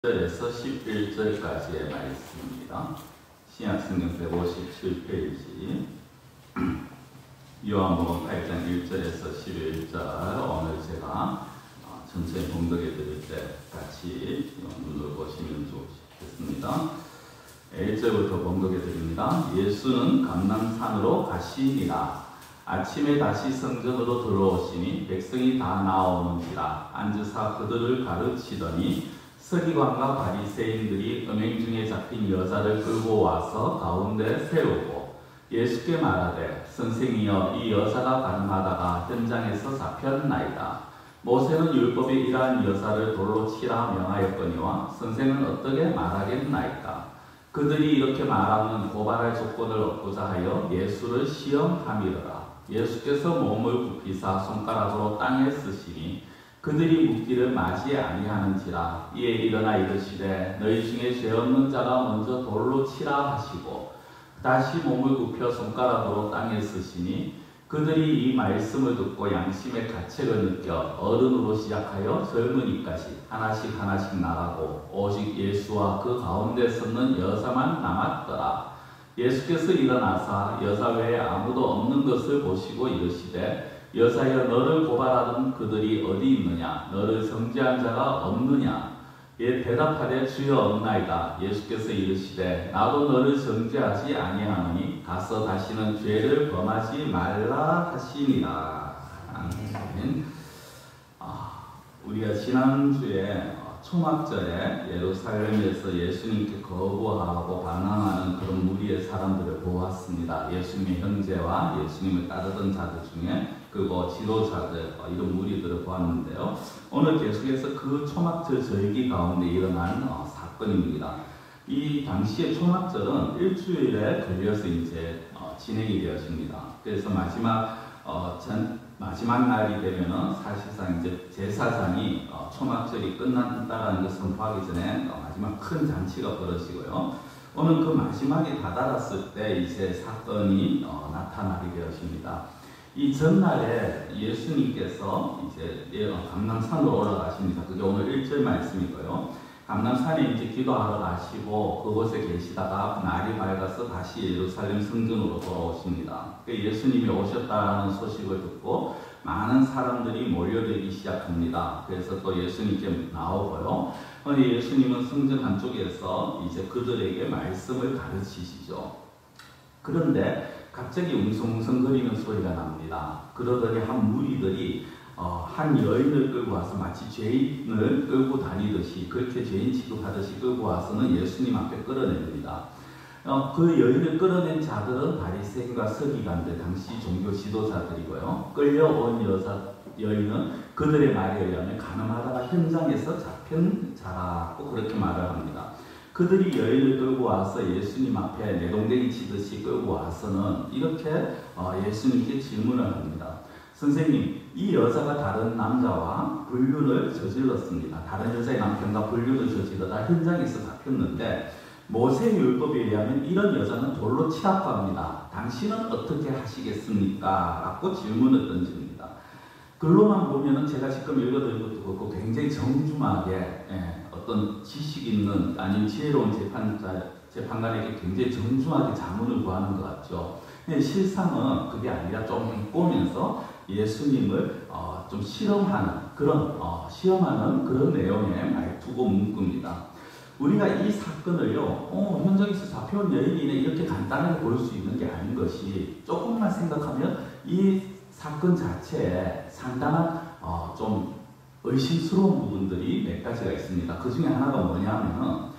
1절에서 11절까지의 말씀입니다. 신약성경 157페이지 요한복음 8장 1절에서 11절 오늘 제가 천천히 봉독해 드릴 때 같이 눈을 보시면 좋겠습니다. 1절부터 봉독해 드립니다. 예수는 감람산으로 가시니라. 아침에 다시 성전으로 들어오시니 백성이 다 나오는지라 앉으사 그들을 가르치더니 서기관과 바리새인들이 음행 중에 잡힌 여자를 끌고 와서 가운데 세우고 예수께 말하되 선생이여 이 여자가 가늠하다가 현장에서 잡혔나이다. 모세는 율법에 이러한 여자를 돌로 치라 명하였거니와 선생은 어떻게 말하겠나이까. 그들이 이렇게 말하면 고발할 조건을 얻고자 하여 예수를 시험함이더라. 예수께서 몸을 굽히사 손가락으로 땅에 쓰시니 그들이 묻기를 맞이 아니하는지라. 이에 일어나 이르시되 너희 중에 죄 없는 자가 먼저 돌로 치라 하시고 다시 몸을 굽혀 손가락으로 땅에 쓰시니 그들이 이 말씀을 듣고 양심의 가책을 느껴 어른으로 시작하여 젊은이까지 하나씩 나가고 오직 예수와 그 가운데 섰는 여자만 남았더라. 예수께서 일어나사 여자 외에 아무도 없는 것을 보시고 이르시되 여자여 너를 고발하던 그들이 어디 있느냐? 너를 정죄한 자가 없느냐? 예 대답하되 주여 없나이다. 예수께서 이르시되 나도 너를 정죄하지 아니하노니 가서 다시는 죄를 범하지 말라 하시니라. 아멘. 우리가 지난주에 초막절에 예루살렘에서 예수님께 거부하고 반항하는 그런 무리의 사람들을 보았습니다. 예수님의 형제와 예수님을 따르던 자들 중에 그리고 지도자들 이런 무리들을 보았는데요. 오늘 계속해서 그 초막절 절기 가운데 일어난 사건입니다. 이 당시의 초막절은 일주일에 걸려서 이제 진행이 되었습니다. 그래서 마지막 날이 되면은 사실상 이제 제사장이 초막절이 끝난다라는 것을 선포하기 전에 마지막 큰 잔치가 벌어지고요. 오늘 그 마지막에 다다랐을 때 이제 사건이 나타나게 되었습니다. 이 전날에 예수님께서 이제 감람산으로 올라가십니다. 그게 오늘 1절 말씀이고요. 감람산에 이제 기도하러 가시고 그곳에 계시다가 날이 밝아서 다시 예루살렘 성전으로 돌아오십니다. 예수님이 오셨다는 소식을 듣고 많은 사람들이 몰려들기 시작합니다. 그래서 또 예수님께 나오고요. 예수님은 성전 한쪽에서 이제 그들에게 말씀을 가르치시죠. 그런데 갑자기 웅성웅성거리는 소리가 납니다. 그러더니 한 무리들이 한 여인을 끌고 와서 마치 죄인을 끌고 다니듯이 그렇게 죄인 취급하듯이 끌고 와서는 예수님 앞에 끌어냅니다. 그 여인을 끌어낸 자들은 바리새인과 서기관들 당시 종교 지도자들이고요. 끌려온 여인은 그들의 말에 의하면 가늠하다가 현장에서 잡힌 자라고 그렇게 말을 합니다. 그들이 여인을 끌고 와서 예수님 앞에 내동댕이 치듯이 끌고 와서는 이렇게 예수님께 질문을 합니다. 선생님, 이 여자가 다른 남자와 불륜을 저질렀습니다. 다른 여자의 남편과 불륜을 저지르다 현장에서 잡혔는데 모세 율법에 의하면 이런 여자는 돌로 치라고 합니다. 당신은 어떻게 하시겠습니까? 라고 질문을 던집니다. 글로만 보면은 제가 지금 읽어드린 것도 그렇고 굉장히 정중하게 어떤 지식 있는 아니면 지혜로운 재판관에게 굉장히 정중하게 자문을 구하는 것 같죠. 근데 실상은 그게 아니라 좀 비꼬면서 예수님을 좀 시험하는 그런 내용의 말투고 문구입니다. 우리가 이 사건을요, 현장에서 잡혀온 여인이네 이렇게 간단하게 볼 수 있는 게 아닌 것이 조금만 생각하면 이 사건 자체에 상당한 좀 의심스러운 부분들이 몇 가지가 있습니다. 그 중에 하나가 뭐냐면은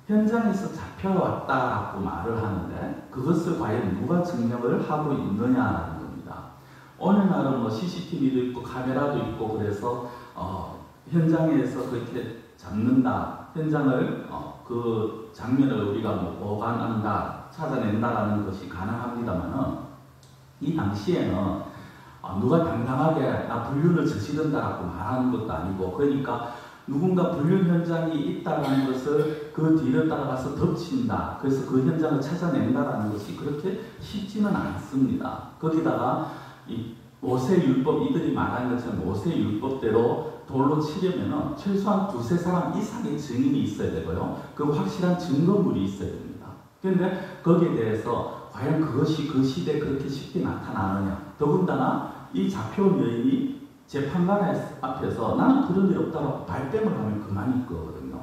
현장에서 잡혀왔다라고 말을 하는데 그것을 과연 누가 증명을 하고 있느냐라는 겁니다. 오늘날은 CCTV도 있고 카메라도 있고 그래서 현장에서 그렇게 잡는다, 현장을 그 장면을 우리가 보관한다, 찾아낸다라는 것이 가능합니다만은 이 당시에는 누가 당당하게 나 불륜을 저지른다라고 말하는 것도 아니고 그러니까 누군가 불륜 현장이 있다는 것을 그 뒤를 따라가서 덮친다. 그래서 그 현장을 찾아낸다라는 것이 그렇게 쉽지는 않습니다. 거기다가 이 모세 율법 이들이 말하는 것처럼 모세 율법대로 돌로 치려면 최소한 두세 사람 이상의 증인이 있어야 되고요. 그 확실한 증거물이 있어야 됩니다. 그런데 거기에 대해서 과연 그것이 그 시대에 그렇게 쉽게 나타나느냐. 더군다나 이 잡혀온 여인이 재판관 앞에서 나는 그런 일 없다라고 발뺌을 하면 그만일 거거든요.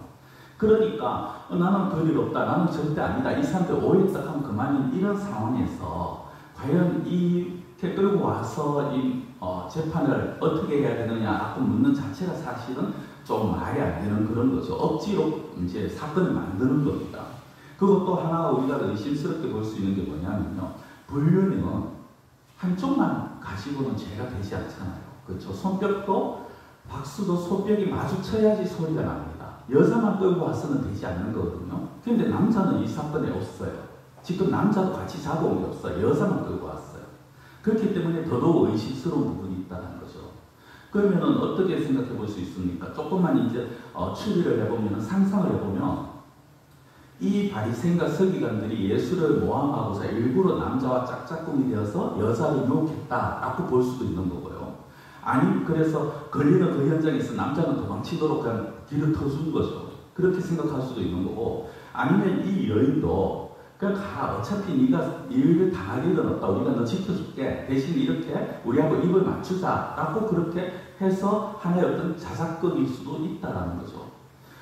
그러니까 나는 그런 일 없다. 나는 절대 아니다. 이 사람들 오해했다 하면 그만인 이런 상황에서 과연 이렇게 끌고 와서 이 재판을 어떻게 해야 되느냐라고 묻는 자체가 사실은 좀 말이 안 되는 그런 거죠. 억지로 이제 사건을 만드는 겁니다. 그것도 하나 우리가 의심스럽게 볼 수 있는 게 뭐냐면요. 불륜은 한쪽만 가지고는 죄가 되지 않잖아요. 그렇죠. 손뼉도 박수도 손뼉이 마주쳐야지 소리가 납니다. 여자만 끌고 와서는 되지 않는 거거든요. 그런데 남자는 이 사건에 없어요. 지금 남자도 같이 잡아온 게 없어요. 여자만 끌고 왔어요. 그렇기 때문에 더더욱 의심스러운 부분이 있다는 거죠. 그러면 어떻게 생각해 볼 수 있습니까? 조금만 이제 추리를 해보면, 상상을 해보면 이 바리새인과 서기관들이 예수를 모함하고서 일부러 남자와 짝짝꿍이 되어서 여자를 유혹했다라고 볼 수도 있는 거고요. 아니 그래서 걸리는 그 현장에서 남자는 도망치도록 그냥 길을 터준 거죠. 그렇게 생각할 수도 있는 거고, 아니면 이 여인도 그냥 가, 어차피 네가 일을 당할 일은 없다. 우리가 너 지켜줄게. 대신 이렇게 우리하고 입을 맞추자라고 그렇게 해서 하나의 어떤 자작극일 수도 있다라는 거죠.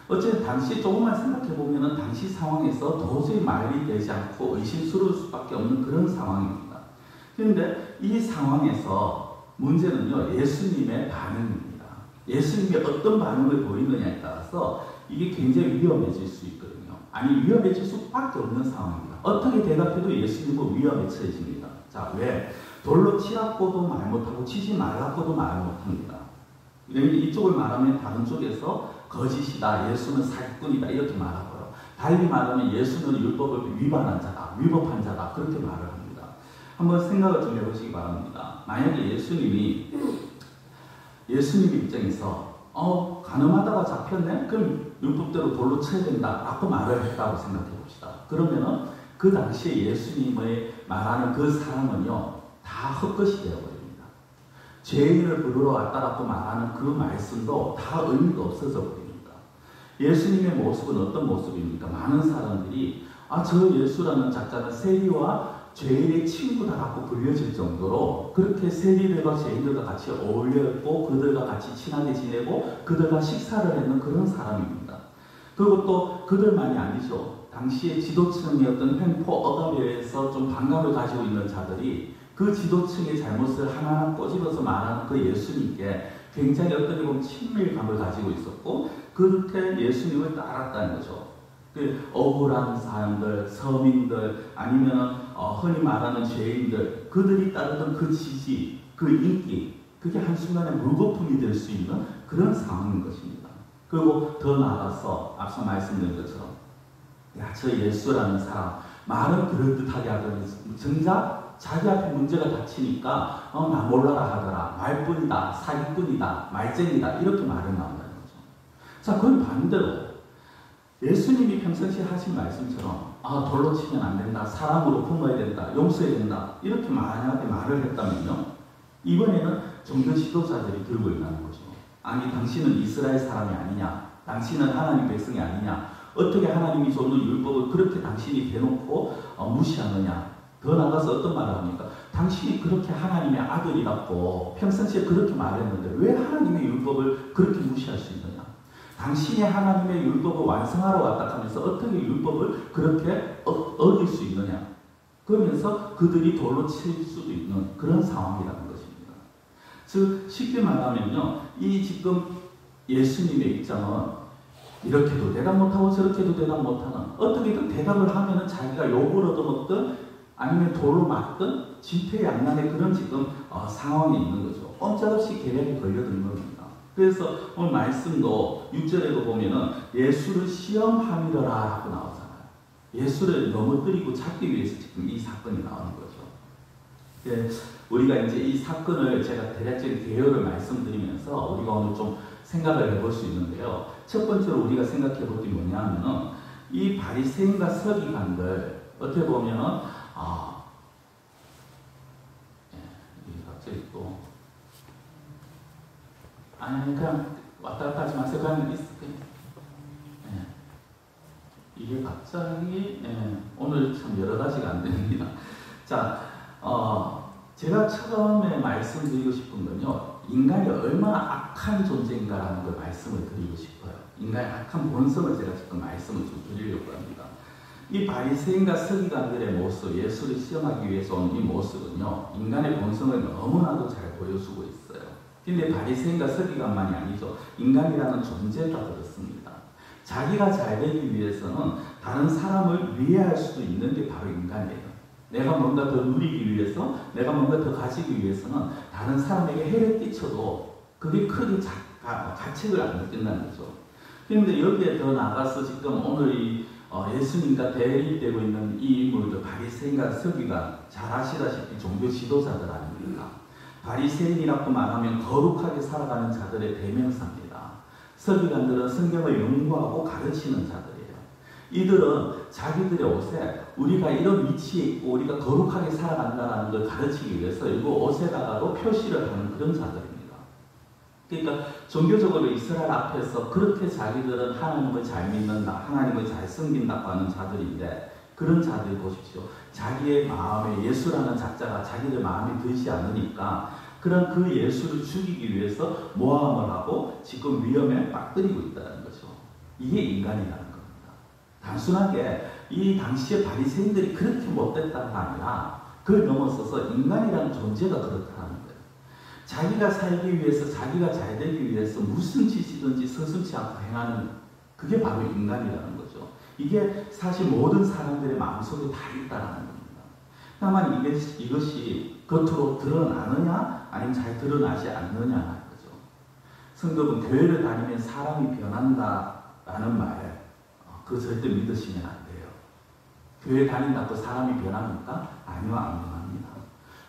어쨌든 당시 조금만 생각해보면 당시 상황에서 도저히 말이 되지 않고 의심스러울 수밖에 없는 그런 상황입니다. 그런데 이 상황에서 문제는요, 예수님의 반응입니다. 예수님이 어떤 반응을 보이느냐에 따라서 이게 굉장히 위험해질 수 있거든요. 아니 위험해질 수밖에 없는 상황입니다. 어떻게 대답해도 예수님은 위험에 처해집니다. 자, 왜? 돌로 치라고도 말 못하고 치지 말라고도 말 못합니다. 이쪽을 말하면 다른 쪽에서 거짓이다, 예수는 사기꾼이다 이렇게 말하고요. 달리 말하면 예수는 율법을 위반한 자다, 위법한 자다 그렇게 말을 합니다. 한번 생각을 좀 해보시기 바랍니다. 만약에 예수님이 입장에서 가늠하다가 잡혔네? 그럼 율법대로 돌로 쳐야 된다 라고 말을 했다고 생각해 봅시다. 그러면은 그 당시에 예수님의 말하는 그 사람은요 다 헛것이 되어버립니다. 죄인을 부르러 왔다라고 말하는 그 말씀도 다 의미가 없어져 버립니다. 예수님의 모습은 어떤 모습입니까? 많은 사람들이 저 예수라는 작자는 세리와 죄인의 친구다라고 불려질 정도로 그렇게 세리들과 죄인들과 같이 어울려있고 그들과 같이 친하게 지내고 그들과 식사를 했는 그런 사람입니다. 그리고 또 그들만이 아니죠. 당시의 지도층의 어떤 횡포 억압에서 좀 반감을 가지고 있는 자들이 그 지도층의 잘못을 하나하나 꼬집어서 말하는 그 예수님께 굉장히 어떻게 보면 친밀감을 가지고 있었고 그렇게 예수님을 따랐다는 거죠. 그 억울한 사람들, 서민들, 아니면 흔히 말하는 죄인들, 그들이 따르던 그 지지, 그 인기, 그게 한순간에 물거품이 될 수 있는 그런 상황인 것입니다. 그리고 더 나아가서 앞서 말씀드린 것처럼 저 예수라는 사람, 말은 그럴듯하게 하더니 정작 자기 앞에 문제가 닥치니까 나 몰라라 하더라, 말뿐이다, 사기꾼이다, 말쟁이다 이렇게 말을 나온다는 거죠. 자, 그건 반대로 예수님이 평상시에 하신 말씀처럼 돌로 치면 안 된다, 사람으로 품어야 된다, 용서해야 된다 이렇게 만약에 말을 했다면요, 이번에는 종교 지도자들이 들고 일어나는 거죠. 아니 당신은 이스라엘 사람이 아니냐, 당신은 하나님 백성이 아니냐, 어떻게 하나님이 줬는 율법을 그렇게 당신이 대놓고 무시하느냐. 더 나가서 어떤 말을 합니까? 당신이 그렇게 하나님의 아들이라고 평상시에 그렇게 말했는데 왜 하나님의 율법을 그렇게 무시할 수 있느냐. 당신이 하나님의 율법을 완성하러 왔다 하면서 어떻게 율법을 그렇게 어길 수 있느냐. 그러면서 그들이 돌로 칠 수도 있는 그런 상황이라는 것입니다. 즉 쉽게 말하면요, 이 지금 예수님의 입장은 이렇게도 대답 못하고 저렇게도 대답 못하는, 어떻게든 대답을 하면은 자기가 욕을 얻어먹든 아니면 돌로 맞든 진퇴양난의 그런 지금 상황에 있는 거죠. 꼼짝없이 계략에 걸려드는 겁니다. 그래서 오늘 말씀도 6절에도 보면은 예수를 시험함이러라 라고 나오잖아요. 예수를 넘어뜨리고 잡기 위해서 지금 이 사건이 나오는 거죠. 예, 우리가 이제 이 사건을 제가 대략적인 개요를 말씀드리면서 우리가 오늘 좀 생각을 해볼 수 있는데요. 첫 번째로 우리가 생각해 볼 게 뭐냐면은 이 바리새인과 서기관들 어떻게 보면은 갑자기 또 그냥 왔다 갔다 하지 마세요. 그냥 있을게요. 이게 갑자기 오늘 참 여러 가지가 안 됩니다. 자, 제가 처음에 말씀드리고 싶은 건요, 인간이 얼마나 악한 존재인가라는 걸 말씀을 드리고 싶어요. 인간의 악한 본성을 제가 지금 말씀을 좀 드리려고 합니다. 이 바리새인과 서기관들의 모습, 예수를 시험하기 위해서 온 이 모습은요, 인간의 본성을 너무나도 잘 보여주고 있어요. 근데 바리새인과 서기관만이 아니죠. 인간이라는 존재가 그렇습니다. 자기가 잘 되기 위해서는 다른 사람을 위해할 수도 있는 게 바로 인간이에요. 내가 뭔가 더 누리기 위해서, 내가 뭔가 더 가지기 위해서는 다른 사람에게 해를 끼쳐도 그게 크게 가책을 안 느낀다는 거죠. 그런데 여기에 더 나가서 지금 오늘 이 예수님과 대립되고 있는 이 인물들, 바리새인과 서기관, 잘 아시다시피 종교 지도자들 아닙니까? 바리새인이라고 말하면 거룩하게 살아가는 자들의 대명사입니다. 서기관들은 성경을 연구하고 가르치는 자들이에요. 이들은 자기들의 옷에 우리가 이런 위치에 있고 우리가 거룩하게 살아간다는 걸 가르치기 위해서 이 옷에다가도 표시를 하는 그런 자들입니다. 그러니까 종교적으로 이스라엘 앞에서 그렇게 자기들은 하나님을 잘 믿는다, 하나님을 잘 섬긴다고 하는 자들인데, 그런 자들 보십시오. 자기의 마음에 예수라는 작자가 자기들 마음에 들지 않으니까 그런 그 예수를 죽이기 위해서 모함을 하고 지금 위험에 빠뜨리고 있다는 거죠. 이게 인간이라는 겁니다. 단순하게 이 당시의 바리새인들이 그렇게 못됐다가 아니라 그걸 넘어서서 인간이라는 존재가 그렇다는 거예요. 자기가 살기 위해서, 자기가 잘 되기 위해서 무슨 짓이든지 서슴지 않고 행하는, 그게 바로 인간이라는 거죠. 이게 사실 모든 사람들의 마음속에 다 있다는 겁니다. 다만 이것이 겉으로 드러나느냐 아니면 잘 드러나지 않느냐는 거죠. 성도분, 교회를 다니면 사람이 변한다라는 말, 그거 절대 믿으시면 안 돼요. 교회 다닌다고 사람이 변합니까? 아니요, 안 변합니다.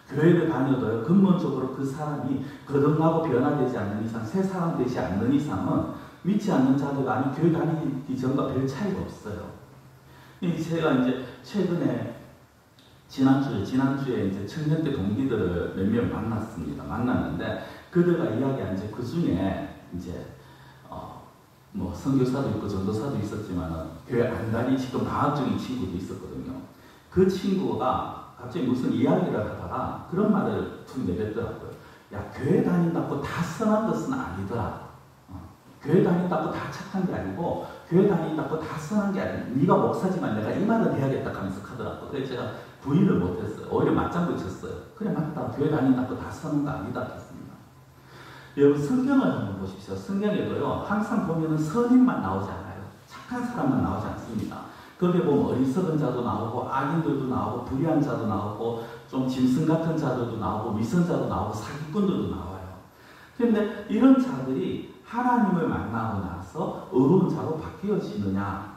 교회를 다녀도요, 근본적으로 그 사람이 거듭나고 변화되지 않는 이상, 새 사람 되지 않는 이상은 믿지 않는 자들과 아니 교회 다니기 전과 별 차이가 없어요. 제가 이제 최근에 지난주에 이제 청년대 동기들을 몇 명 만났는데 그들과 이야기한 이제 그 중에 이제 뭐 선교사도 있고 전도사도 있었지만 교회 안 다니 지금 방학 중인 친구도 있었거든요. 그 친구가 갑자기 무슨 이야기를 하다가 그런 말을 툭 내뱉더라고요. 야, 교회 다닌다고 다 선한 것은 아니더라. 교회 다닌다고 다 착한 게 아니고 교회 다닌다고 다 선한 게 아니고 네가 목사지만 내가 이 말은 해야겠다 하면서 하더라고요. 그래서 제가 부인을 못했어요. 오히려 맞장구 쳤어요. 그래, 맞다. 교회 다닌다고 다 선한 거 아니다 했습니다. 여러분, 성경을 한번 보십시오. 성경에도요, 항상 보면은 선인만 나오지 않아요. 착한 사람만 나오지 않습니다. 거기에 보면 어리석은 자도 나오고 악인들도 나오고 불의한 자도 나오고 좀 짐승 같은 자들도 나오고 위선자도 나오고 사기꾼들도 나와요. 그런데 이런 자들이 하나님을 만나고 나서 의로운 자로 바뀌어지느냐?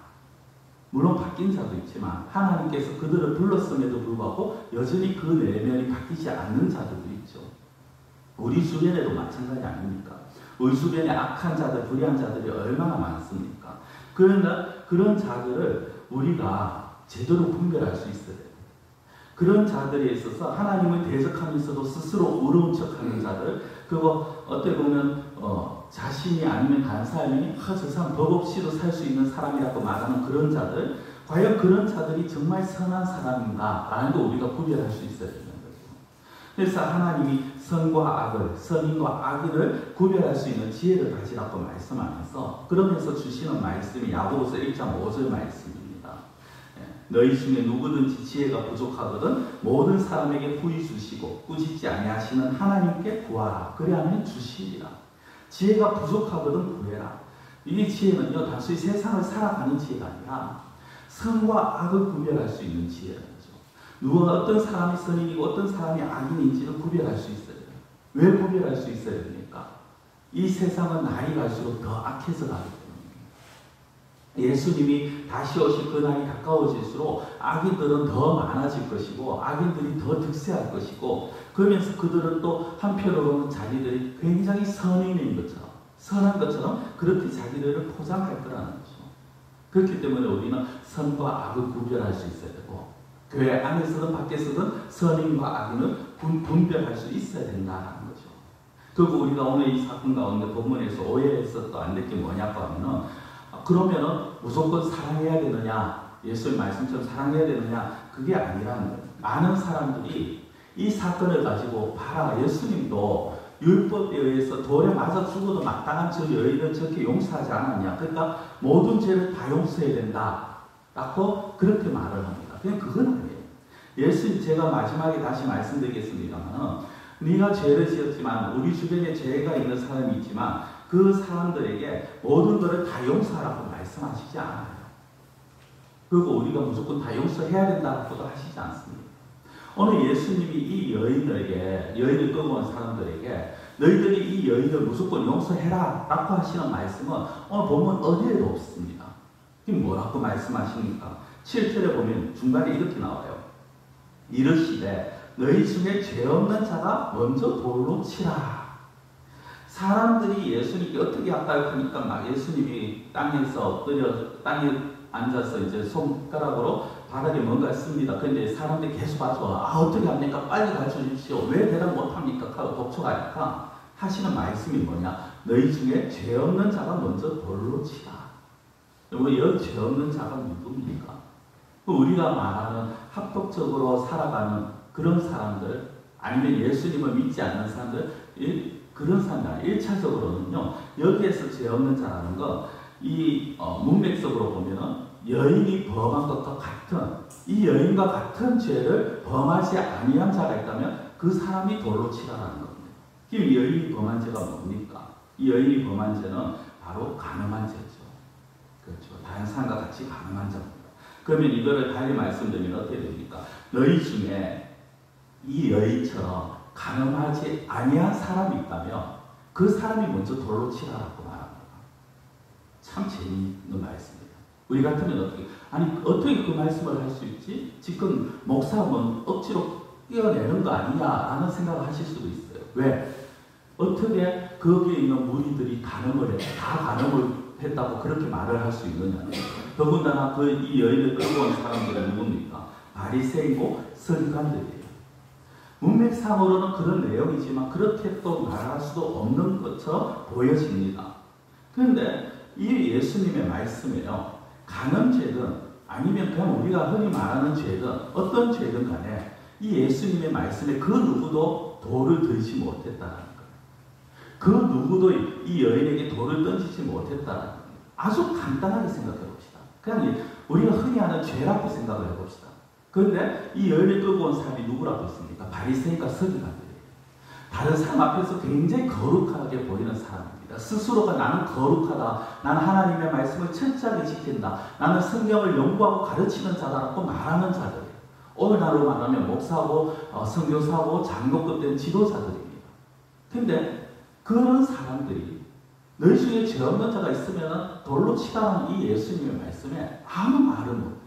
물론 바뀐 자도 있지만 하나님께서 그들을 불렀음에도 불구하고 여전히 그 내면이 바뀌지 않는 자들도 있죠. 우리 주변에도 마찬가지 아닙니까? 우리 주변에 악한 자들, 불의한 자들이 얼마나 많습니까? 그러나 그런 자들을 우리가 제대로 분별할 수 있어야 돼요. 그런 자들에 있어서 하나님을 대적하면서도 스스로 의로운 척하는 자들, 그거 어떻게 보면 자신이 아니면 다른 사람이 저 사람 법 없이도 살 수 있는 사람이라고 말하는 그런 자들, 과연 그런 자들이 정말 선한 사람인가 라는 거 우리가 구별할 수 있어야 되는 거죠. 그래서 하나님이 선과 악을, 선인과 악인을 구별할 수 있는 지혜를 가지라고 말씀하면서 그러면서 주시는 말씀이 야고보서 1장 5절 말씀입니다. 너희 중에 누구든지 지혜가 부족하거든 모든 사람에게 후히 주시고 꾸짖지 아니하시는 하나님께 구하라. 그래야만 주시리라. 지혜가 부족하거든 구해라. 이 지혜는요, 단순히 세상을 살아가는 지혜가 아니라 선과 악을 구별할 수 있는 지혜라는 거죠. 누가 어떤 사람이 선인이고 어떤 사람이 악인인지를 구별할 수 있어야 돼요. 왜 구별할 수 있어야 됩니까? 이 세상은 날이 갈수록 더 악해져 가기 때문에. 예수님이 다시 오실 그 날이 가까워질수록 악인들은 더 많아질 것이고 악인들이 더 득세할 것이고, 그러면서 그들은 또 한편으로는 자기들이 굉장히 선인인 것처럼, 선한 것처럼 그렇게 자기들을 포장할 거라는 거죠. 그렇기 때문에 우리는 선과 악을 구별할 수 있어야 되고, 교회 안에서든 밖에서든 선인과 악인을 분별할 수 있어야 된다는 거죠. 그리고 우리가 오늘 이 사건 가운데 본문에서 오해해서 또 안 될 게 뭐냐고 하면은 그러면은 무조건 사랑해야 되느냐, 예수의 말씀처럼 사랑해야 되느냐, 그게 아니라는 거예요. 많은 사람들이 이 사건을 가지고 봐라, 예수님도 율법에 의해서 돌에 맞아 죽어도 마땅한 저 여인을 저렇게 용서하지 않았냐, 그러니까 모든 죄를 다 용서해야 된다 라고 그렇게 말을 합니다. 그냥 그건 아니에요. 예수님, 제가 마지막에 다시 말씀드리겠습니다만, 네가 죄를 지었지만 우리 주변에 죄가 있는 사람이 있지만 그 사람들에게 모든 것을 다 용서하라고 말씀하시지 않아요. 그리고 우리가 무조건 다 용서해야 된다고도 하시지 않습니다. 오늘 예수님이 이 여인을 끌고 온 사람들에게 너희들이 이 여인을 무조건 용서해라 라고 하시는 말씀은 오늘 보면 어디에도 없습니다. 이게 뭐라고 말씀하십니까? 7절에 보면 중간에 이렇게 나와요. 이르시되 너희 중에 죄 없는 자가 먼저 돌로 치라. 사람들이 예수님께 어떻게 할까요? 하니까 막 예수님이 땅에 앉아서 이제 손가락으로 바닥에 뭔가 씁니다. 근데 사람들이 계속 와서 어떻게 합니까? 빨리 가르쳐 주십시오. 왜 대답 못합니까? 하고 독촉하니까 하시는 말씀이 뭐냐? 너희 중에 죄 없는 자가 먼저 돌로 치라. 여기 죄 없는 자가 누굽니까? 우리가 말하는 합법적으로 살아가는 그런 사람들, 아니면 예수님을 믿지 않는 사람들, 그런 사람들, 1차적으로는요, 여기에서 죄 없는 자라는 거, 이 문맥적으로 보면은 여인이 범한 것과 같은, 이 여인과 같은 죄를 범하지 아니한 자가 있다면 그 사람이 돌로 치라라는 겁니다. 지금 여인이 범한 죄가 뭡니까? 이 여인이 범한 죄는 바로 간음한 죄죠. 그렇죠. 다른 사람과 같이 간음한 죄입니다. 그러면 이거를 달리 말씀드리면 어떻게 됩니까? 너희 중에 이 여인처럼 간음하지 아니한 사람이 있다면 그 사람이 먼저 돌로 치라라고 말합니다. 참 재미있는 말씀입니다. 우리 같으면 어떻게 그 말씀을 할 수 있지? 지금 목사면 억지로 띄어내는 거 아니냐라는 생각을 하실 수도 있어요. 왜? 어떻게 거기에 있는 무리들이 다 간음을 했다고 그렇게 말을 할 수 있느냐? 더군다나 이 여인을 끌고 온 사람들은 누굽니까? 바리새인이고 서기관들이에요. 문맥상으로는 그런 내용이지만 그렇게 또 말할 수도 없는 것처럼 보여집니다. 그런데 이 예수님의 말씀에요, 간음죄든 아니면 그냥 우리가 흔히 말하는 죄든 어떤 죄든 간에 이 예수님의 말씀에 그 누구도 돌을 들지 못했다는 거예요. 그 누구도 이 여인에게 돌을 던지지 못했다는 거예요. 아주 간단하게 생각해 봅시다. 그냥 우리가 흔히 하는 죄라고 생각을 해봅시다. 그런데 이 여인을 끌고 온 사람이 누구라고 했습니까? 바리새인과 서기관들이에요. 다른 사람 앞에서 굉장히 거룩하게 보이는 사람입니다. 스스로가 나는 거룩하다, 나는 하나님의 말씀을 철저하게 지킨다, 나는 성경을 연구하고 가르치는 자다라고 말하는 자들이에요. 오늘날로 말하면 목사고 선교사고 장로급 된 지도자들입니다. 근데 그런 사람들이 너희 중에 죄 없는 자가 있으면 돌로 치라는 이 예수님의 말씀에 아무 말을 못해요.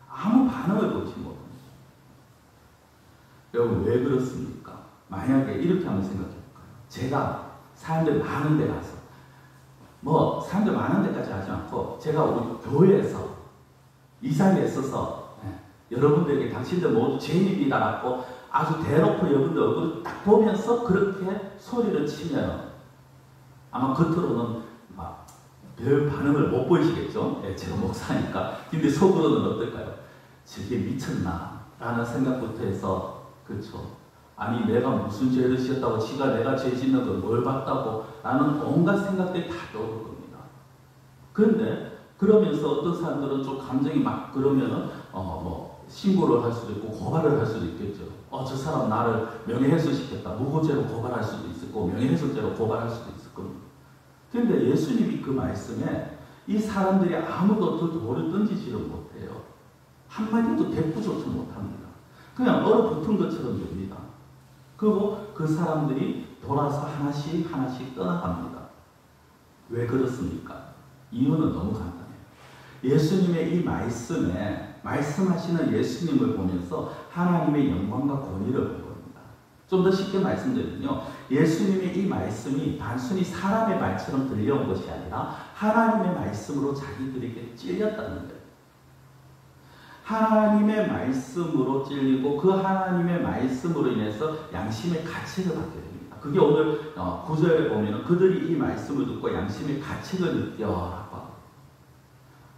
아무 반응을 보지 못합니다. 여러분, 왜 그렇습니까? 만약에 이렇게 한번 생각해볼까요? 제가 사람들 많은 데 가서, 사람들 많은 데까지 하지 않고 제가 우리 교회에서 이 자리에 서서 여러분들에게 당신들 모두 죄인이다라고 아주 대놓고 여러분들 얼굴을 딱 보면서 그렇게 소리를 치면 아마 겉으로는 별 반응을 못 보이시겠죠? 제가 목사니까. 근데 속으로는 어떨까요? 저게 미쳤나? 라는 생각부터 해서, 그렇죠. 아니, 내가 무슨 죄를 지었다고, 내가 죄 짓는 걸 뭘 봤다고, 라는 온갖 생각들이 다 떠오를 겁니다. 그런데, 그러면서 어떤 사람들은 좀 감정이 막 그러면은, 신고를 할 수도 있고, 고발을 할 수도 있겠죠. 저 사람 나를 명예훼손시켰다. 무고죄로 고발할 수도 있을 거고, 명예훼손죄로 고발할 수도 있을 겁니다. 그런데 예수님이 그 말씀에 이 사람들이 아무도 그 돌을 던지지를 못해요. 한마디도 대꾸조차 못합니다. 그냥 얼어붙은 것처럼 됩니다. 그리고 그 사람들이 돌아서 하나씩 떠나갑니다. 왜 그렇습니까? 이유는 너무 간단해요. 예수님의 이 말씀에 말씀하시는 예수님을 보면서 하나님의 영광과 권위를 본 겁니다. 좀 더 쉽게 말씀드리면요, 예수님의 이 말씀이 단순히 사람의 말처럼 들려온 것이 아니라 하나님의 말씀으로 자기들에게 찔렸다는 거예요. 하나님의 말씀으로 찔리고 그 하나님의 말씀으로 인해서 양심의 가책을 받게 됩니다. 그게 오늘 9절에 보면 그들이 이 말씀을 듣고 양심의 가책을 느껴라고.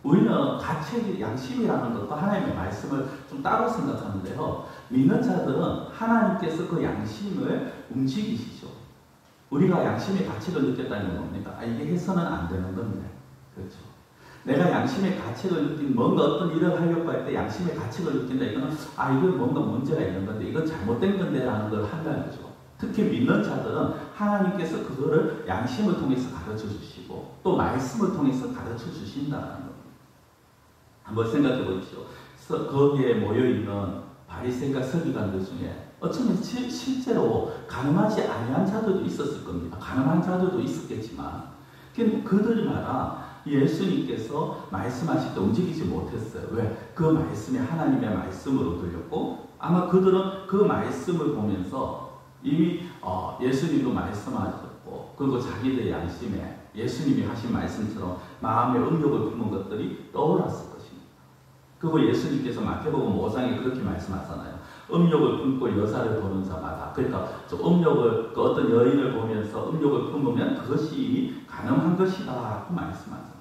우리는 가책이 양심이라는 것도 하나님의 말씀을 좀 따로 생각하는데요. 믿는 자들은 하나님께서 그 양심을 움직이시죠. 우리가 양심의 가책을 느꼈다는 건 뭡니까? 이게 해서는 안 되는 건데. 그렇죠. 내가 양심의 가책을 느낀 뭔가 어떤 일을 하려고 할 때 양심의 가책을 느낀다. 이거는 이건 뭔가 문제가 있는 건데 이건 잘못된 건데 라는 걸 한다는 거죠. 특히 믿는 자들은 하나님께서 그거를 양심을 통해서 가르쳐 주시고 또 말씀을 통해서 가르쳐 주신다는 겁니다. 한번 생각해 보십시오. 거기에 모여있는 바리새인과 서기관들 중에 어쩌면 실제로 가늠하지 아니한 자들도 있었을 겁니다. 가늠한 자들도 있었겠지만 그들마다 예수님께서 말씀하실 때 움직이지 못했어요. 왜? 그 말씀이 하나님의 말씀으로 들렸고 아마 그들은 그 말씀을 보면서 이미 예수님도 말씀하셨고 그리고 자기들의 양심에 예수님이 하신 말씀처럼 마음의 음욕을 품은 것들이 떠올랐을 것입니다. 그리고 예수님께서 마태복음 5장에 그렇게 말씀하잖아요. 음욕을 품고 여자를 보는 자마다, 그러니까 음욕을 어떤 여인을 보면서 음욕을 품으면 그것이 이미 가늠한 것이다라고 말씀하잖아요.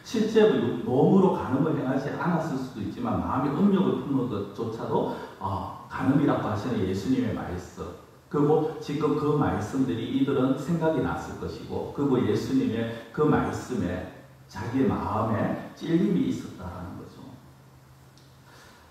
실제 몸으로 가늠을 행하지 않았을 수도 있지만 마음의 음욕을 품는 것조차도 가늠이라고 하시는 예수님의 말씀. 그리고 지금 그 말씀들이 이들은 생각이 났을 것이고, 그리고 예수님의 그 말씀에 자기의 마음에 찔림이 있었다라는 거죠.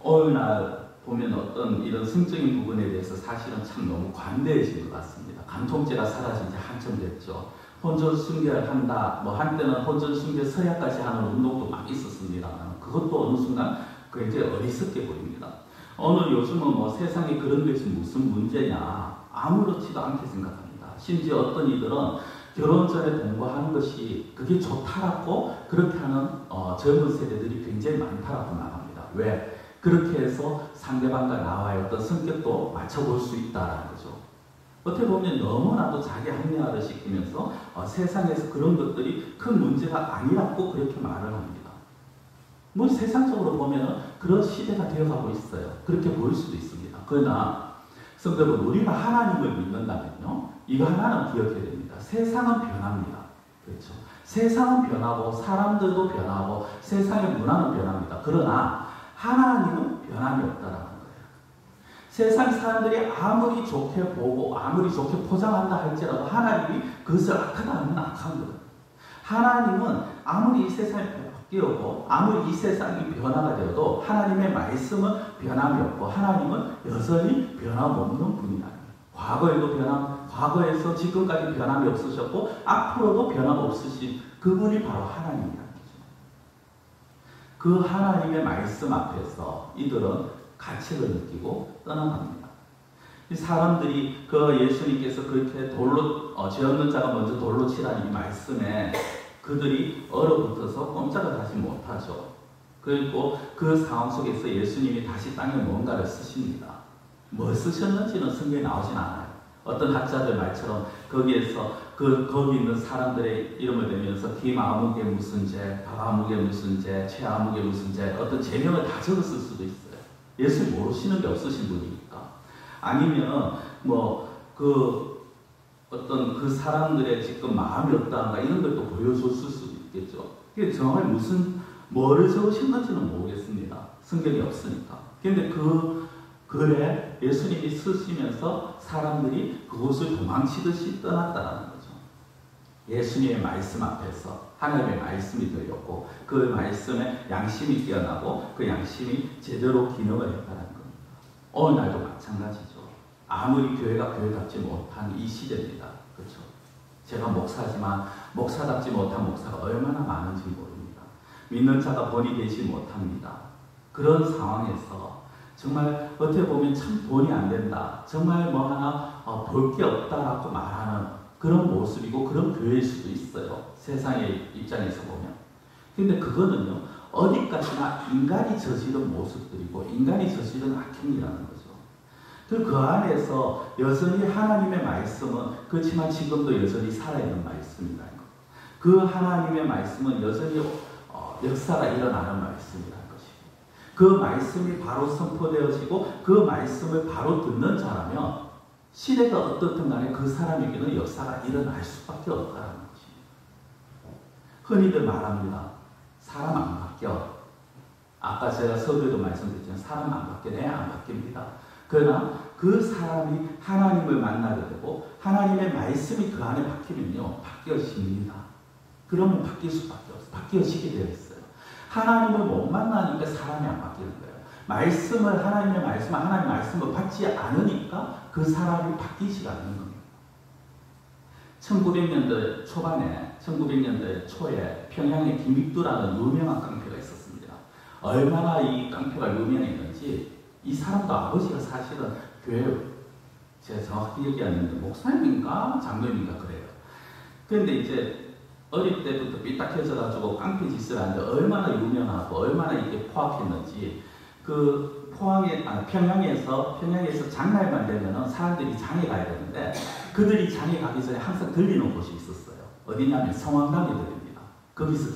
오늘날 보면 어떤 이런 성적인 부분에 대해서 사실은 참 너무 관대해진 것 같습니다. 간통죄가 사라진 지 한참 됐죠. 혼전 순결을 한다. 한때는 혼전 순결 서약까지 하는 운동도 막 있었습니다만 그것도 어느 순간 굉장히 어리석게 보입니다. 오늘 요즘은 세상에 그런 것이 무슨 문제냐 아무렇지도 않게 생각합니다. 심지어 어떤 이들은 결혼 전에 동거하는 것이 그게 좋다라고 그렇게 하는 젊은 세대들이 굉장히 많다라고 말합니다. 왜? 그렇게 해서 상대방과 나와의 어떤 성격도 맞춰볼 수 있다라는 거죠. 어떻게 보면 너무나도 자기 합리화를 시키면서 세상에서 그런 것들이 큰 문제가 아니라고 그렇게 말을 합니다. 세상적으로 보면 그런 시대가 되어가고 있어요. 그렇게 보일 수도 있습니다. 그러나 성도분, 우리가 하나님을 믿는다면요, 이거 하나는 기억해야 됩니다. 세상은 변합니다. 그렇죠? 세상은 변하고 사람들도 변하고 세상의 문화는 변합니다. 그러나 하나님은 변함이 없다라는 거예요. 세상 사람들이 아무리 좋게 보고 아무리 좋게 포장한다 할지라도 하나님이 그것을 악하다 하면 악한 거예요. 하나님은 아무리 이 세상이 바뀌고 아무리 이 세상이 변화가 되어도 하나님의 말씀은 변함이 없고 하나님은 여전히 변함없는 분이다. 과거에서 지금까지 변함이 없으셨고 앞으로도 변함없으신 그분이 바로 하나님이다. 그 하나님의 말씀 앞에서 이들은 가책을 느끼고 떠나갑니다. 이 사람들이 예수님께서 그렇게 죄 없는 자가 먼저 돌로 치라는 이 말씀에 그들이 얼어붙어서 꼼짝을 하지 못하죠. 그리고 그 상황 속에서 예수님이 다시 땅에 뭔가를 쓰십니다. 뭘 쓰셨는지는 성경에 나오진 않아요. 어떤 학자들 말처럼 거기에서 거기 있는 사람들의 이름을 대면서 김아무개 무슨 죄, 박아무개 무슨 죄, 최아무개 무슨 죄, 어떤 제명을 다 적었을 수도 있어요. 예수 모르시는 게 없으신 분이니까. 아니면 어떤 그 사람들의 지금 마음이 없다든가 이런 걸 또 보여줬을 수도 있겠죠. 이게 정말 뭐를 적으셨는지는 모르겠습니다. 성경이 없으니까. 근데 그 글에 예수님이 쓰시면서 사람들이 그곳을 도망치듯이 떠났다는 거죠. 예수님의 말씀 앞에서 하나님의 말씀이 들렸고 그 말씀에 양심이 깨어나고 그 양심이 제대로 기능을 했다는 겁니다. 오늘날도 마찬가지죠. 아무리 교회가 교회답지 못한 이 시대입니다. 그렇죠? 제가 목사지만 목사답지 못한 목사가 얼마나 많은지 모릅니다. 믿는 자가 본이 되지 못합니다. 그런 상황에서 정말 어떻게 보면 참 돈이 안 된다. 정말 하나 볼 게 없다라고 말하는 그런 모습이고 그런 교회일 수도 있어요. 세상의 입장에서 보면. 근데 그거는요. 어디까지나 인간이 저지른 모습들이고 인간이 저지른 악행이라는 거죠. 그 안에서 여전히 하나님의 말씀은 그렇지만 지금도 여전히 살아있는 말씀이라는 것. 그 하나님의 말씀은 여전히 역사가 일어나는 말씀이라는 것이고 그 말씀이 바로 선포되어지고 그 말씀을 바로 듣는 자라면 시대가 어떻든 간에 그 사람에게는 역사가 일어날 수밖에 없다는 것입니다. 흔히들 말합니다. 사람 안 바뀌어. 아까 제가 서두에도 말씀드렸지만 사람 안 바뀌어. 내 안 바뀝니다. 그러나 그 사람이 하나님을 만나게 되고 하나님의 말씀이 그 안에 박히면요. 바뀌어집니다. 그러면 바뀔 수밖에 없어요. 바뀌어지게 되어 있어요. 하나님을 못 만나니까 사람이 안 바뀌는 거예요. 말씀을 하나님의 말씀을 받지 않으니까 그 사람이 바뀌지 않는 겁니다. 1900년대 초반에 1900년대 초에 평양에 김익두라는 유명한 깡패가 있었습니다. 얼마나 이 깡패가 유명했는지 이 사람도 아버지가 사실은 교회 제가 정확히 기억이 안 나는데 목사님인가 장로님인가 그래요. 그런데 이제 어릴 때부터 삐딱해져가지고 깡패 짓을 하는데 얼마나 유명하고 얼마나 이게 포악했는지 그 평양에서 장날만 되면은 사람들이 장에 가야 되는데 그들이 장에 가기 전에 항상 들리는 곳이 있었어요. 어디냐면 성황당에 들립니다. 거기서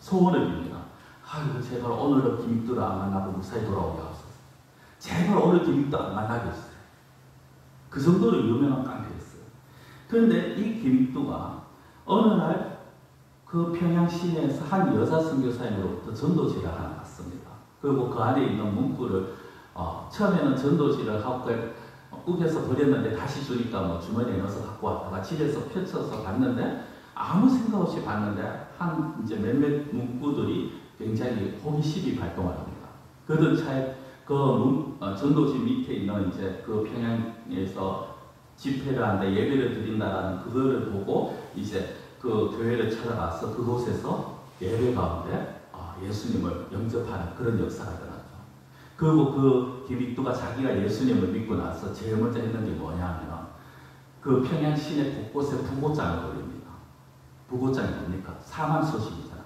소원을 빕니다. 아이고 제발 오늘은 김익두를 안 만나고 무사히 돌아오게 하옵소서. 제발 오늘 김익두 안 만나게 해주세요. 그 정도로 유명한 깡패였어요. 그런데 이 김익두가 어느 날 그 평양 시내에서 한 여자 선교사님으로부터 전도지를 하나 받습니다. 그리고 그 안에 있는 문구를 처음에는 전도지를 하고 우겨서 버렸는데 다시 주니까 뭐 주머니에 넣어서 갖고 왔다가 집에서 펼쳐서 봤는데 아무 생각 없이 봤는데 한 이제 몇몇 문구들이 굉장히 호기심이 발동을 합니다. 그들 차에 전도지 밑에 있는 이제 그 평양에서 집회를 하는데 예배를 드린다라는 그거를 보고 이제 그 교회를 찾아가서 그곳에서 예배 가운데 예수님을 영접하는 그런 역사가 일어났죠. 그리고 그 김익두가 자기가 예수님을 믿고 나서 제일 먼저 했는 게 뭐냐면 그 평양 시내 곳곳에 부고장을 올립니다. 부고장이 뭡니까? 사망 소식이잖아요.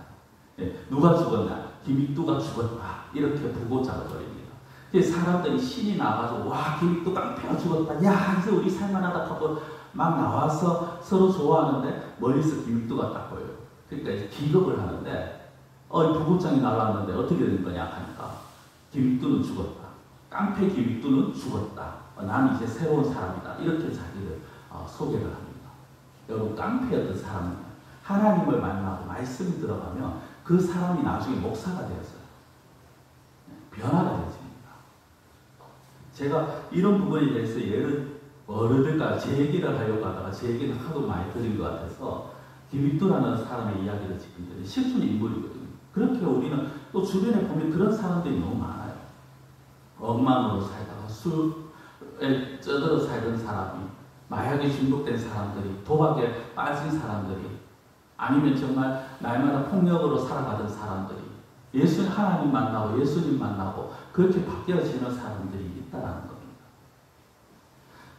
예, 누가 죽었나? 김익두가 죽었다. 이렇게 부고장을 올립니다. 사람들이 신이 나가지고 와 김익두 깡패가 죽었다. 야 이제 우리 살만하다 하고 막 나와서 서로 좋아하는데 멀리서 김익두가 딱 보여요. 그러니까 이제 기겁을 하는데 부고장이 날라왔는데 어떻게 된 거냐 하니까 김익두는 죽었다. 깡패 김익두는 죽었다. 나는 이제 새로운 사람이다. 이렇게 자기를 소개를 합니다. 여러분 깡패였던 사람은 하나님을 만나고 말씀이 들어가면 그 사람이 나중에 목사가 되었어요. 변화가 되어집니다. 제가 이런 부분에 대해서 예를 들까 제 얘기를 하려고 하다가 제 얘기를 하도 많이 드린 것 같아서 김익두라는 사람의 이야기를 지금 드린 실존 인물이거든요. 그렇게 우리는 또 주변에 보면 그런 사람들이 너무 많아요. 엉망으로 살다가 술에 쩌들어 살던 사람이, 마약에 중독된 사람들이, 도박에 빠진 사람들이, 아니면 정말 날마다 폭력으로 살아가던 사람들이 하나님 만나고 예수님 만나고 그렇게 바뀌어지는 사람들이 있다는 겁니다.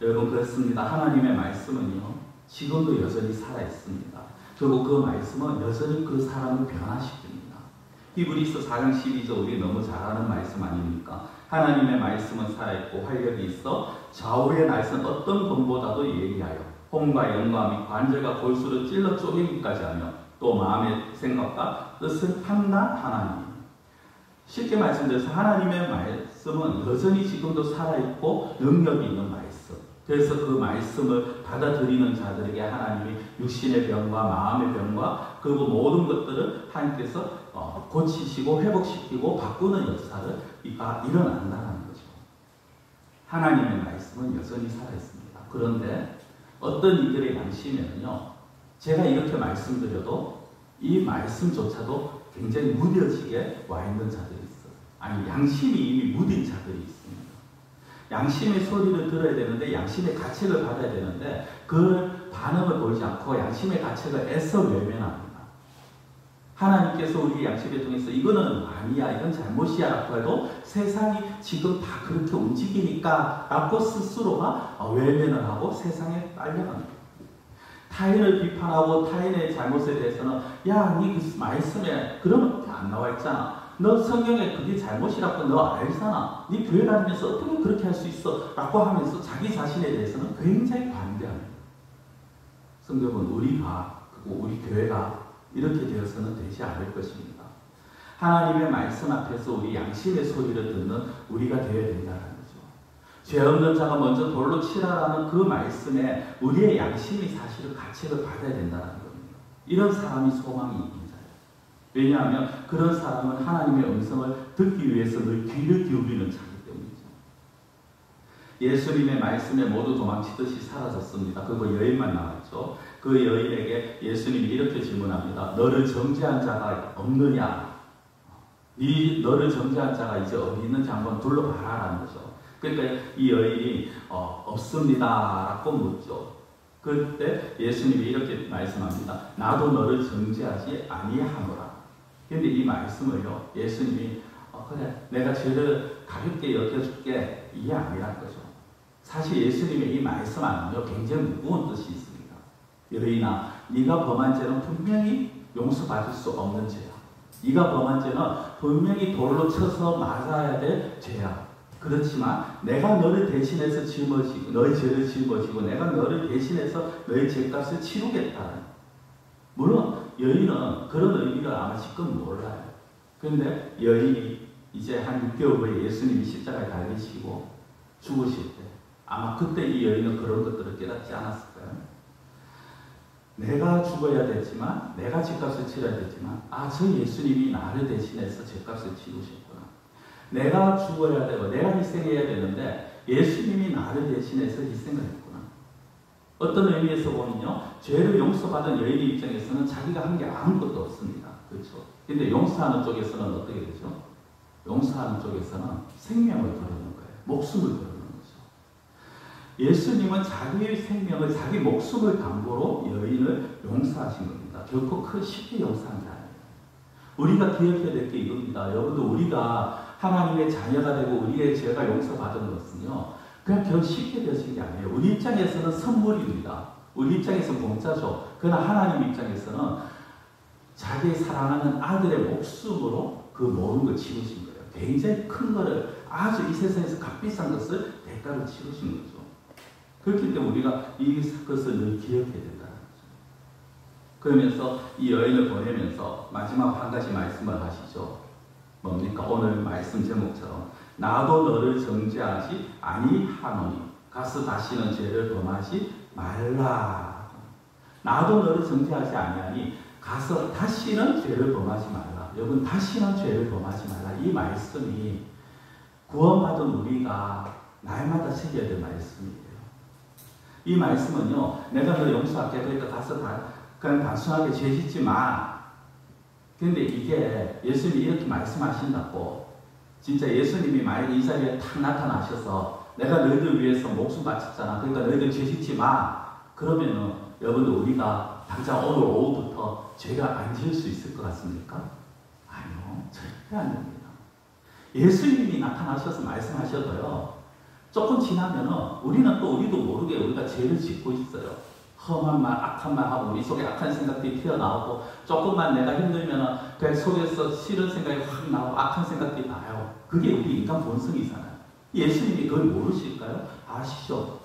여러분 그렇습니다. 하나님의 말씀은요 지금도 여전히 살아있습니다. 그리고 그 말씀은 여전히 그 사람을 변화시킵니다. 히브리서 4장 12절 우리 너무 잘 아는 말씀 아닙니까? 하나님의 말씀은 살아있고 활력이 있어 좌우의 날선 어떤 검보다도 예리하여 혼과 영과 및 관절과 골수를 찔러 쪼개기까지 하며 또 마음의 생각과 뜻을 판단하나니. 쉽게 말씀드려서 하나님의 말씀은 여전히 지금도 살아있고 능력이 있는 말씀. 그래서 그 말씀을 받아들이는 자들에게 하나님이 육신의 병과 마음의 병과 그리고 모든 것들을 하나님께서 고치시고 회복시키고 바꾸는 역사를 일어난다는 거죠. 하나님의 말씀은 여전히 살아있습니다. 그런데 어떤 이들의 양심에는요, 제가 이렇게 말씀드려도 이 말씀조차도 굉장히 무뎌지게 와 있는 자들이 있어요. 아니, 양심이 이미 무딘 자들이 있습니다. 양심의 소리를 들어야 되는데, 양심의 가책을 받아야 되는데, 그 반응을 보이지 않고 양심의 가책을 애써 외면합니다. 하나님께서 우리 양심을 통해서 이거는 아니야, 이건 잘못이야 라고 해도 세상이 지금 다 그렇게 움직이니까 라고 스스로가 외면을 하고 세상에 딸려갑니다. 타인을 비판하고 타인의 잘못에 대해서는 야, 니 그 말씀에 그런 게 안 나와 있잖아. 너 성경에 그게 잘못이라고 너 알잖아. 니 교회 다니면서 어떻게 그렇게 할 수 있어? 라고 하면서 자기 자신에 대해서는 굉장히 관대합니다. 성경은 우리가, 그리고 우리 교회가 이렇게 되어서는 되지 않을 것입니다. 하나님의 말씀 앞에서 우리 양심의 소리를 듣는 우리가 되어야 된다는 거죠. 죄 없는 자가 먼저 돌로 치라라는 그 말씀에 우리의 양심이 사실은 가책을 받아야 된다는 겁니다. 이런 사람이 소망이 있는 자예요. 왜냐하면 그런 사람은 하나님의 음성을 듣기 위해서 늘 귀를 기울이는 자이기 때문이죠. 예수님의 말씀에 모두 도망치듯이 사라졌습니다. 그리고 여인만 남았죠. 그 여인에게 예수님이 이렇게 질문합니다. 너를 정죄한 자가 없느냐? 너를 정죄한 자가 이제 어디 있는지 한번 둘러봐라라는 거죠. 그러니까 이 여인이 없습니다라고 묻죠. 그때 예수님이 이렇게 말씀합니다. 나도 너를 정죄하지 아니하노라. 그런데 이 말씀을요, 예수님이 그래 내가 죄를 가볍게 여겨줄게 이게 아니란 거죠. 사실 예수님의 이 말씀 안에요 굉장히 무거운 뜻이 있습니다. 여인아, 네가 범한 죄는 분명히 용서받을 수 없는 죄야. 네가 범한 죄는 분명히 돌로 쳐서 맞아야 될 죄야. 그렇지만 내가 너를 대신해서 짊어지고 너의 죄를 짊어지고 내가 너를 대신해서 너의 죄값을 치르겠다. 물론 여인은 그런 의미를 아마 지금 몰라요. 그런데 여인이 이제 한 6개월 후에 예수님이 십자가에 달리시고 죽으실 때 아마 그때 이 여인은 그런 것들을 깨닫지 않았을까요? 내가 죽어야 되지만 내가 죄값을 치러야 되지만 저 예수님이 나를 대신해서 죄값을 치르셨구나. 내가 죽어야 되고 내가 희생해야 되는데 예수님이 나를 대신해서 희생을 했구나. 어떤 의미에서 보면요, 죄를 용서받은 여인의 입장에서는 자기가 한 게 아무것도 없습니다. 그렇죠? 근데 용서하는 쪽에서는 어떻게 되죠? 용서하는 쪽에서는 생명을 거르는 거예요. 목숨을 거르는 거죠. 예수님은 자기의 생명을, 자기 목숨을 담보로 여인을 용서하신 겁니다. 결코 쉽게 용서한 게 아니에요. 우리가 기억해야 될 게 이겁니다. 여러분들, 우리가 하나님의 자녀가 되고 우리의 죄가 용서받은 것은요, 그냥 결 쉽게 되신 게 아니에요. 우리 입장에서는 선물입니다. 우리 입장에서는 공짜죠. 그러나 하나님 입장에서는 자기 사랑하는 아들의 목숨으로 그 모든 걸 치르신 거예요. 굉장히 큰 거를, 아주 이 세상에서 값비싼 것을 대가로 치르신 거죠. 그렇기 때문에 우리가 이것을 늘 기억해야 된다는 거죠. 그러면서 이 여인을 보내면서 마지막 한 가지 말씀을 하시죠. 뭡니까? 오늘 말씀 제목처럼 나도 너를 정죄하지 아니하노니 가서 다시는 죄를 범하지 말라. 나도 너를 정죄하지 아니하니 가서 다시는 죄를 범하지 말라. 여러분, 다시는 죄를 범하지 말라. 이 말씀이 구원받은 우리가 날마다 새겨야 될 말씀이에요. 이 말씀은요, 내가 너 용서할게. 그러니까 가서 그냥 단순하게 죄 짓지 마. 근데 이게 예수님이 이렇게 말씀하신다고 진짜 예수님이 만약에 이 자리에 탁 나타나셔서 내가 너희들 위해서 목숨 바쳤잖아. 그러니까 너희들 죄 짓지 마. 그러면은 여러분들 우리가 당장 오늘 오후부터 죄가 안 지을 수 있을 것 같습니까? 아니요. 절대 안 됩니다. 예수님이 나타나셔서 말씀하셔도요, 조금 지나면은 우리도 모르게 우리가 죄를 짓고 있어요. 험한 말, 악한 말 하고 우리 속에 악한 생각들이 튀어나오고 조금만 내가 힘들면은 그 속에서 싫은 생각이 확 나오고 악한 생각들이 나요. 그게 우리 인간 본성이잖아요. 예수님이 그걸 모르실까요? 아시죠?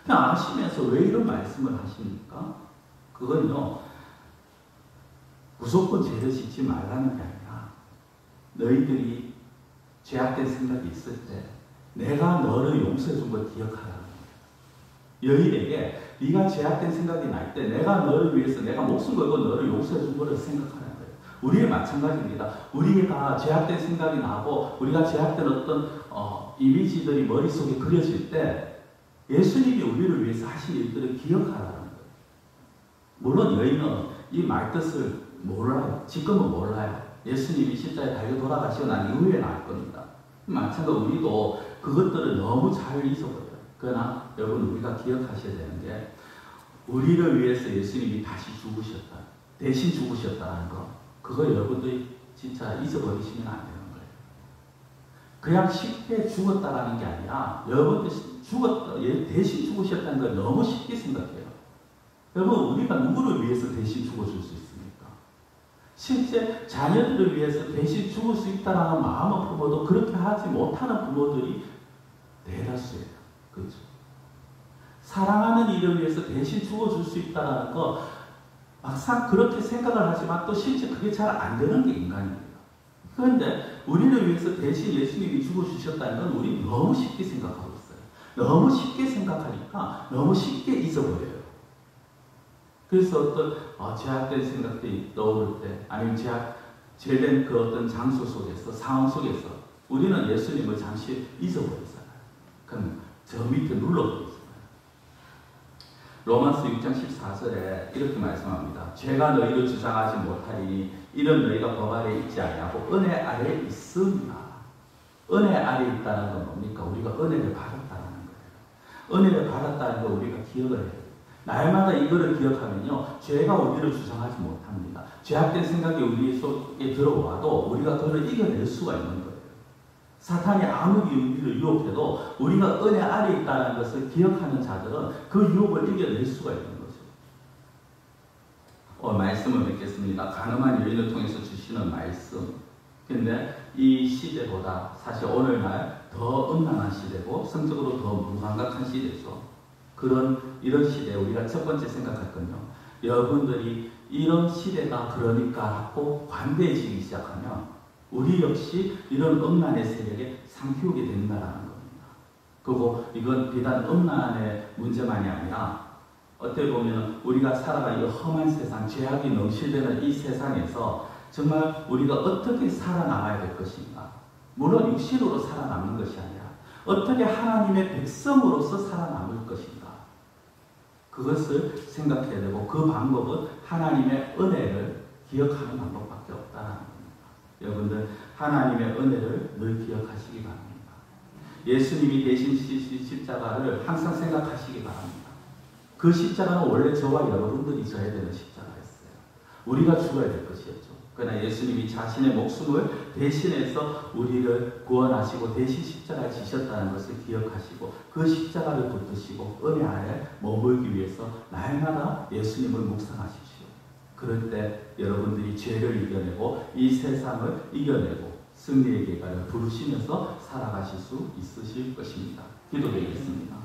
그냥 아시면서 왜 이런 말씀을 하십니까? 그건요, 무조건 죄를 짓지 말라는 게 아니라 너희들이 죄악된 생각이 있을 때 내가 너를 용서해 준 걸 기억하라는 거예요. 여인에게 네가 죄악된 생각이 날 때 내가 너를 위해서 내가 목숨 걸고 너를 용서해 준 거를 생각하는 거예요. 우리의 마찬가지입니다. 우리가 죄악된 생각이 나고 우리가 죄악된 어떤 이미지들이 머릿속에 그려질 때 예수님이 우리를 위해서 하신 일들을 기억하라는 거예요. 물론 여인은 이 말뜻을 몰라요. 지금은 몰라요. 예수님이 십자가에 달려 돌아가시고 난 이후에는 알 겁니다. 마찬가지로 우리도 그것들을 너무 잘 잊어버려요. 그러나 여러분, 우리가 기억하셔야 되는 게 우리를 위해서 예수님이 다시 죽으셨다. 대신 죽으셨다는 거. 그거 여러분들이 진짜 잊어버리시면 안 되는 거예요. 그냥 쉽게 죽었다라는 게 아니라 여러분들이 대신 죽으셨다는 걸 너무 쉽게 생각해요. 여러분, 우리가 누구를 위해서 대신 죽어줄 수 있습니까? 실제 자녀들을 위해서 대신 죽을 수 있다는 마음을 품어도 그렇게 하지 못하는 부모들이 대다수예요. 그렇죠? 사랑하는 이를 위해서 대신 죽어줄 수 있다는 거 막상 그렇게 생각을 하지만 또 실제 그게 잘 안 되는 게 인간입니다. 그런데 우리를 위해서 대신 예수님이 죽어주셨다는 건 우리 너무 쉽게 생각하고 있어요. 너무 쉽게 생각하니까 너무 쉽게 잊어버려요. 그래서 어떤 제약된 생각들이 떠오를 때, 아니면 제된 그 어떤 장소 속에서, 상황 속에서 우리는 예수님을 잠시 잊어버리잖아요. 그럼 저 밑에 눌러버리잖아요. 로마서 6장 14절에 이렇게 말씀합니다. 죄가 너희를 주장하지 못하리니 이런 너희가 법 아래 있지 아니하고 은혜 아래 있으나. 은혜 아래 있다는 건 뭡니까? 우리가 은혜를 받았다는 거예요. 은혜를 받았다는 걸 우리가 기억을 해요. 날마다 이거를 기억하면요, 죄가 우리를 주장하지 못합니다. 죄악된 생각이 우리 속에 들어와도 우리가 그걸 이겨낼 수가 있는 거예요. 사탄이 아무리 우리를 유혹해도 우리가 은혜 아래 있다는 것을 기억하는 자들은 그 유혹을 이겨낼 수가 있는 거죠. 말씀을 맺겠습니다. 가늠한 여인을 통해서 주시는 말씀. 근데 이 시대보다 사실 오늘날 더 음란한 시대고 성적으로 더 무감각한 시대죠. 이런 시대에 우리가 첫 번째 생각할 건요, 여러분들이 이런 시대가 그러니까 하고 관대해지기 시작하면 우리 역시 이런 음란의 세력에 상피우게 된다라는 겁니다. 그리고 이건 비단 음란의 문제만이 아니라 어떻게 보면 우리가 살아가는 이 험한 세상, 죄악이 넘실대는 이 세상에서 정말 우리가 어떻게 살아남아야 될 것인가. 물론 육신으로 살아남는 것이 아니라 어떻게 하나님의 백성으로서 살아남을 것인가. 그것을 생각해야 되고, 그 방법은 하나님의 은혜를 기억하는 방법밖에 없다는 겁니다. 여러분들 하나님의 은혜를 늘 기억하시기 바랍니다. 예수님이 대신 지신 십자가를 항상 생각하시기 바랍니다. 그 십자가는 원래 저와 여러분들이 져야 되는 십자가였어요. 우리가 죽어야 될 것이었죠. 그러나 예수님이 자신의 목숨을 대신해서 우리를 구원하시고 대신 십자가를 지셨다는 것을 기억하시고 그 십자가를 붙드시고 은혜 아래 머물기 위해서 날마다 예수님을 묵상하십시오. 그럴 때 여러분들이 죄를 이겨내고 이 세상을 이겨내고 승리의 계가를 부르시면서 살아가실 수 있으실 것입니다. 기도드리겠습니다.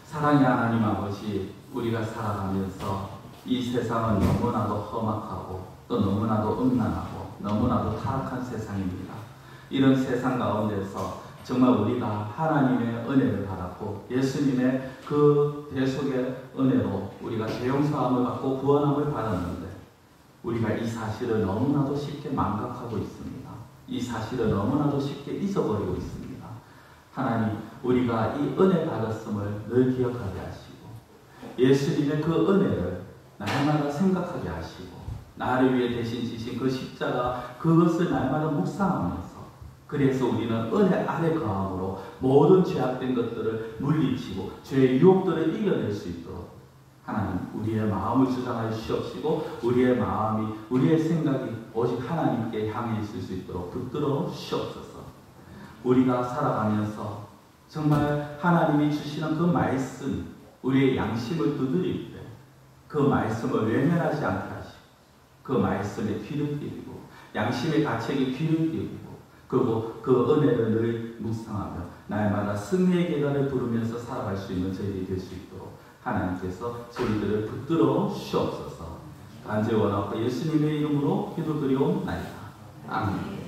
사랑의 하나님 아버지, 우리가 살아가면서 이 세상은 너무나도 험악하고 또 너무나도 음란하고 너무나도 타락한 세상입니다. 이런 세상 가운데서 정말 우리가 하나님의 은혜를 받았고 예수님의 그 대속의 은혜로 우리가 죄용서함을 받고 구원함을 받았는데 우리가 이 사실을 너무나도 쉽게 망각하고 있습니다. 이 사실을 너무나도 쉽게 잊어버리고 있습니다. 하나님, 우리가 이 은혜 받았음을 늘 기억하게 하시고 예수님의 그 은혜를 날마다 생각하게 하시고 나를 위해 대신 지신 그 십자가, 그것을 날마다 묵상하면서 그래서 우리는 은혜 아래 거함으로 모든 죄악된 것들을 물리치고 죄의 유혹들을 이겨낼 수 있도록 하나님, 우리의 마음을 주장하여 주시옵시고 우리의 마음이, 우리의 생각이 오직 하나님께 향해 있을 수 있도록 붙들어 주시옵소서. 우리가 살아가면서 정말 하나님이 주시는 그 말씀, 우리의 양심을 두드릴 때 그 말씀을 외면하지 않게 하시고 그 말씀에 귀를 기울이고 양심의 가책에 귀를 기울이고 그리고 그 은혜를 늘 묵상하며 날마다 승리의 계단을 부르면서 살아갈 수 있는 저희들이 될 수 있도록 하나님께서 저희들을 붙들어 주시옵소서. 간절히 원하고 예수님의 이름으로 기도드리옵나이다. 아멘.